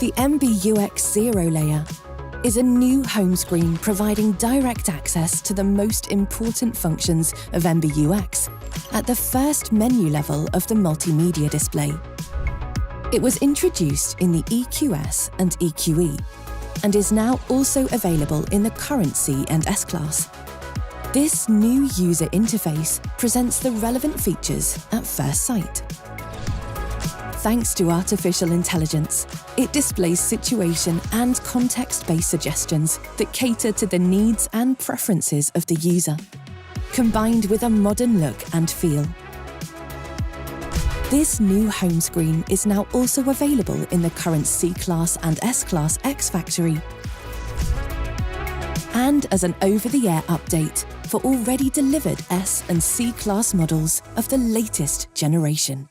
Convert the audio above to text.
The MBUX Zero Layer is a new home screen providing direct access to the most important functions of MBUX at the first menu level of the multimedia display. It was introduced in the EQS and EQE and is now also available in the current C and S class. This new user interface presents the relevant features at first sight. Thanks to artificial intelligence, it displays situation and context-based suggestions that cater to the needs and preferences of the user, combined with a modern look and feel. This new home screen is now also available in the current C-Class and S-Class X Factory, and as an over-the-air update for already delivered S and C-Class models of the latest generation.